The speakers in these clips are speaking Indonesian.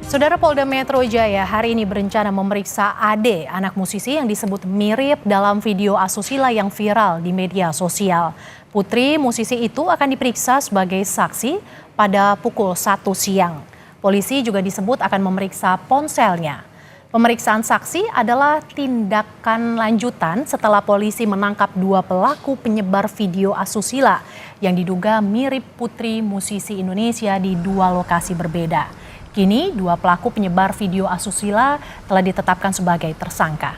Saudara Polda Metro Jaya hari ini berencana memeriksa Ade, anak musisi yang disebut mirip dalam video asusila yang viral di media sosial. Putri musisi itu akan diperiksa sebagai saksi pada pukul 1 siang. Polisi juga disebut akan memeriksa ponselnya. Pemeriksaan saksi adalah tindakan lanjutan setelah polisi menangkap 2 pelaku penyebar video asusila yang diduga mirip putri musisi Indonesia di 2 lokasi berbeda. Kini 2 pelaku penyebar video asusila telah ditetapkan sebagai tersangka.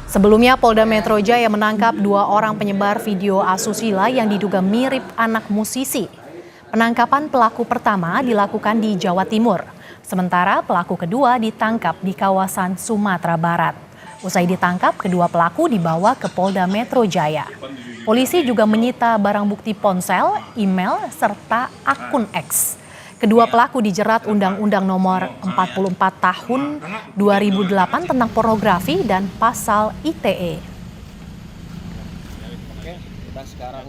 Sebelumnya Polda Metro Jaya menangkap 2 orang penyebar video asusila yang diduga mirip anak musisi. Penangkapan pelaku pertama dilakukan di Jawa Timur, sementara pelaku kedua ditangkap di kawasan Sumatera Barat. Usai ditangkap, kedua pelaku dibawa ke Polda Metro Jaya. Polisi juga menyita barang bukti ponsel, email, serta akun X. Kedua pelaku dijerat Undang-Undang Nomor 44 Tahun 2008 tentang pornografi dan pasal ITE.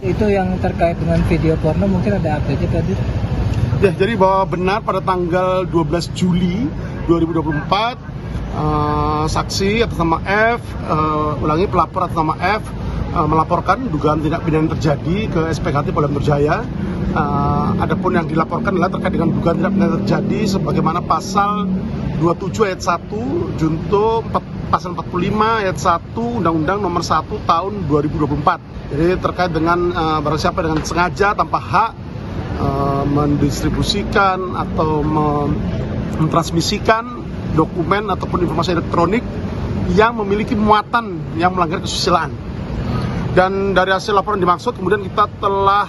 Itu yang terkait dengan video porno mungkin ada update tadi? Ya, jadi bahwa benar pada tanggal 12 Juli 2024 saksi atas nama F, pelapor atas nama F melaporkan dugaan tindak pidana yang terjadi ke SPKT Polda Metro Jaya. Adapun yang dilaporkan adalah terkait dengan dugaan tindak pidana terjadi sebagaimana pasal 27 ayat 1 junto pasal 45 ayat 1 Undang-Undang Nomor 1 Tahun 2024. Jadi terkait dengan barang siapa dengan sengaja tanpa hak mendistribusikan atau mentransmisikan dokumen ataupun informasi elektronik yang memiliki muatan yang melanggar kesusilaan. Dan dari hasil laporan dimaksud, kemudian kita telah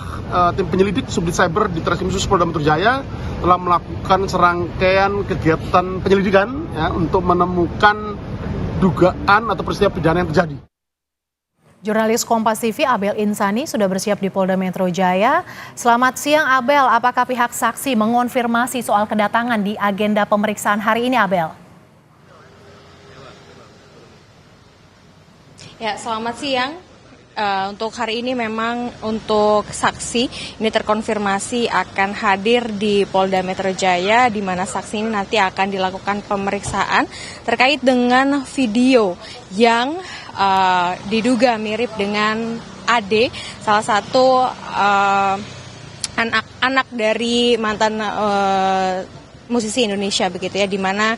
tim penyelidik Subdit Cyber di Treskrim Khusus Polda Metro Jaya telah melakukan serangkaian kegiatan penyelidikan ya, untuk menemukan dugaan atau peristiwa pidana yang terjadi. Jurnalis Kompas TV Abel Insani sudah bersiap di Polda Metro Jaya. Selamat siang Abel, apakah pihak saksi mengonfirmasi soal kedatangan di agenda pemeriksaan hari ini Abel? Ya, selamat siang. Untuk hari ini memang untuk saksi ini terkonfirmasi akan hadir di Polda Metro Jaya, di mana saksi ini nanti akan dilakukan pemeriksaan terkait dengan video yang diduga mirip dengan Ade, salah satu anak dari mantan musisi Indonesia begitu ya, di mana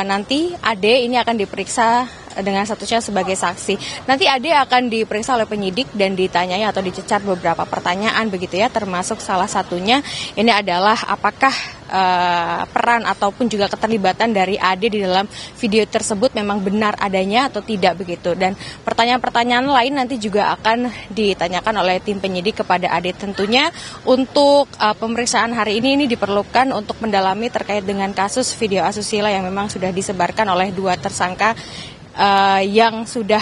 nanti Ade ini akan diperiksa dengan statusnya sebagai saksi. Nanti Ade akan diperiksa oleh penyidik dan ditanyai atau dicecar beberapa pertanyaan begitu ya, termasuk salah satunya ini adalah apakah peran ataupun juga keterlibatan dari Ade di dalam video tersebut memang benar adanya atau tidak begitu. Dan pertanyaan-pertanyaan lain nanti juga akan ditanyakan oleh tim penyidik kepada Ade. Tentunya untuk pemeriksaan hari ini diperlukan untuk mendalami terkait dengan kasus video asusila yang memang sudah disebarkan oleh 2 tersangka yang sudah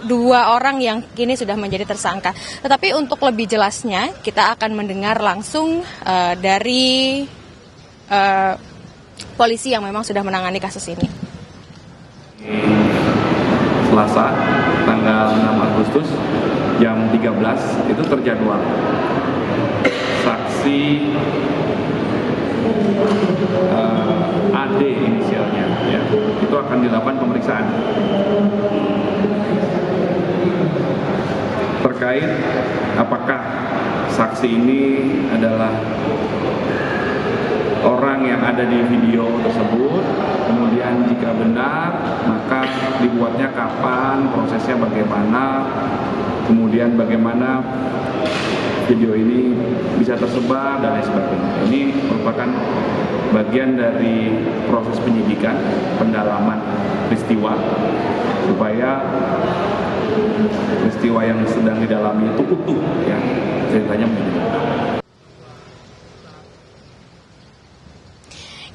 2 orang yang kini sudah menjadi tersangka. Tetapi untuk lebih jelasnya kita akan mendengar langsung dari polisi yang memang sudah menangani kasus ini. Selasa tanggal 6 Agustus jam 13 itu terjadwal saksi AD inisialnya ya, itu akan dilakukan pemeriksaan terkait apakah saksi ini adalah orang yang ada di video tersebut, kemudian jika benar maka dibuatnya kapan, prosesnya bagaimana, kemudian bagaimana video ini bisa tersebar dan lain sebagainya. Ini merupakan bagian dari proses penyidikan, pendalaman peristiwa, supaya peristiwa yang sedang didalami itu utuh, ya, ceritanya menjadi.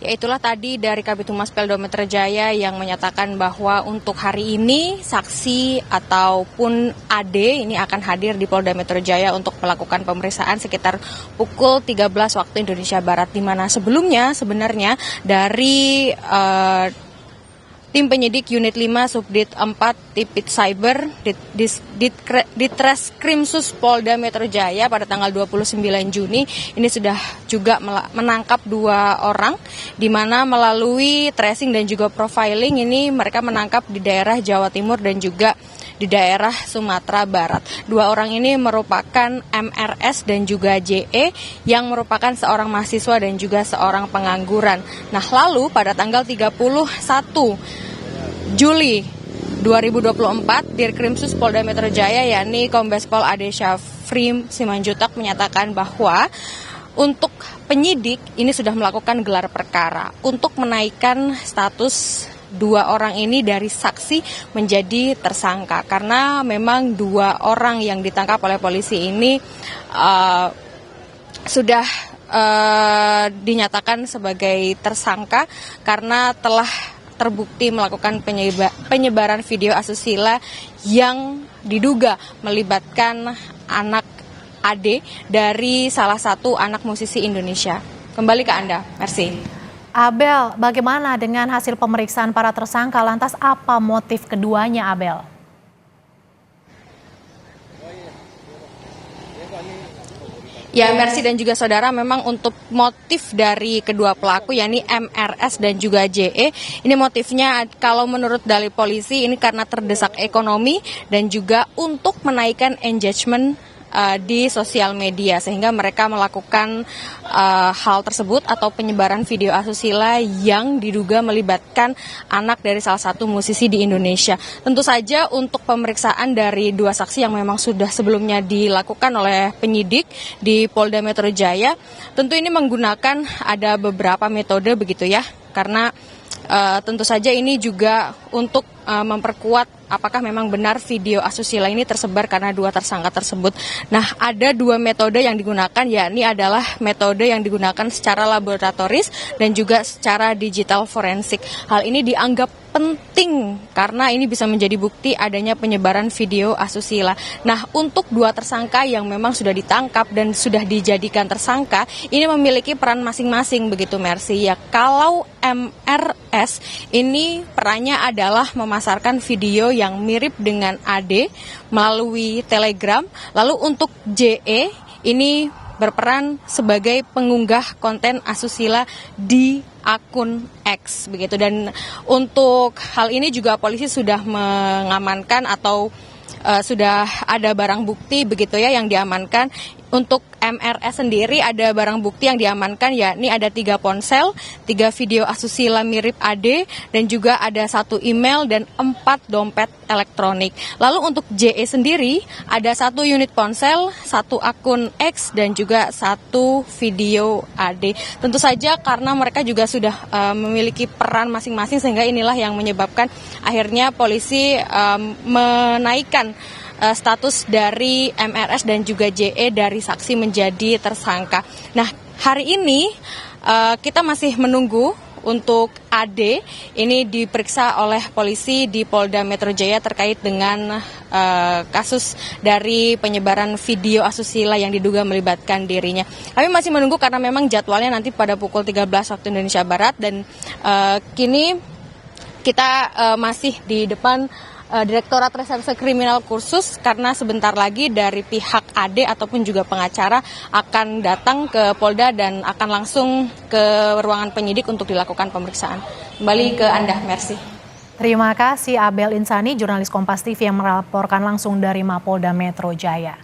Ya, itulah tadi dari Kabid Humas Polda Metro Jaya yang menyatakan bahwa untuk hari ini saksi ataupun Ade ini akan hadir di Polda Metro Jaya untuk melakukan pemeriksaan sekitar pukul 13 waktu Indonesia Barat, di mana sebelumnya sebenarnya dari tim penyidik Unit 5 Subdit 4 Tipit Cyber Ditreskrimsus Polda Metro Jaya pada tanggal 29 Juni ini sudah juga menangkap 2 orang, di mana melalui tracing dan juga profiling ini mereka menangkap di daerah Jawa Timur dan juga di daerah Sumatera Barat. 2 orang ini merupakan MRS dan juga JE yang merupakan seorang mahasiswa dan juga seorang pengangguran. Nah, lalu pada tanggal 31 Juli 2024, Dirkrimsus Polda Metro Jaya yakni Kombes Pol Ade Syafri Simanjuntak menyatakan bahwa untuk penyidik ini sudah melakukan gelar perkara untuk menaikkan status 2 orang ini dari saksi menjadi tersangka, karena memang 2 orang yang ditangkap oleh polisi ini sudah dinyatakan sebagai tersangka karena telah terbukti melakukan penyebaran video asusila yang diduga melibatkan anak Ade dari salah satu anak musisi Indonesia. Kembali ke Anda, merci. Abel, bagaimana dengan hasil pemeriksaan para tersangka? Lantas apa motif keduanya, Abel? Ya, merci dan juga saudara, memang untuk motif dari kedua pelaku yakni MRS dan juga JE, ini motifnya kalau menurut dalil polisi ini karena terdesak ekonomi dan juga untuk menaikkan engagement di sosial media, sehingga mereka melakukan hal tersebut atau penyebaran video asusila yang diduga melibatkan anak dari salah satu musisi di Indonesia. Tentu saja untuk pemeriksaan dari 2 saksi yang memang sudah sebelumnya dilakukan oleh penyidik di Polda Metro Jaya, tentu ini menggunakan ada beberapa metode begitu ya, karena tentu saja ini juga untuk memperkuat apakah memang benar video asusila ini tersebar karena 2 tersangka tersebut. Nah, ada 2 metode yang digunakan, yakni adalah metode yang digunakan secara laboratoris dan juga secara digital forensik. Hal ini dianggap penting karena ini bisa menjadi bukti adanya penyebaran video asusila. Nah, untuk 2 tersangka yang memang sudah ditangkap dan sudah dijadikan tersangka, ini memiliki peran masing-masing begitu, Mercy. Ya, kalau MRS ini perannya adalah memasarkan video yang mirip dengan AD melalui Telegram. Lalu untuk JE ini berperan sebagai pengunggah konten asusila di akun X begitu. Dan untuk hal ini juga polisi sudah mengamankan atau sudah ada barang bukti begitu ya yang diamankan. Untuk MRS sendiri ada barang bukti yang diamankan, yakni ada 3 ponsel, 3 video asusila mirip AD, dan juga ada 1 email dan 4 dompet elektronik. Lalu untuk JE sendiri ada 1 unit ponsel, 1 akun X, dan juga 1 video AD. Tentu saja karena mereka juga sudah memiliki peran masing-masing, sehingga inilah yang menyebabkan akhirnya polisi menaikkan status dari MRS dan juga JE dari saksi menjadi tersangka. Nah, hari ini kita masih menunggu untuk AD ini diperiksa oleh polisi di Polda Metro Jaya terkait dengan kasus dari penyebaran video asusila yang diduga melibatkan dirinya. Kami masih menunggu karena memang jadwalnya nanti pada pukul 13 waktu Indonesia Barat, dan kini kita masih di depan Direktorat Reserse Kriminal Khusus karena sebentar lagi dari pihak AD ataupun juga pengacara akan datang ke Polda dan akan langsung ke ruangan penyidik untuk dilakukan pemeriksaan. Kembali ke Anda, merci. Terima kasih Abel Insani, jurnalis Kompas TV yang melaporkan langsung dari Mapolda Metro Jaya.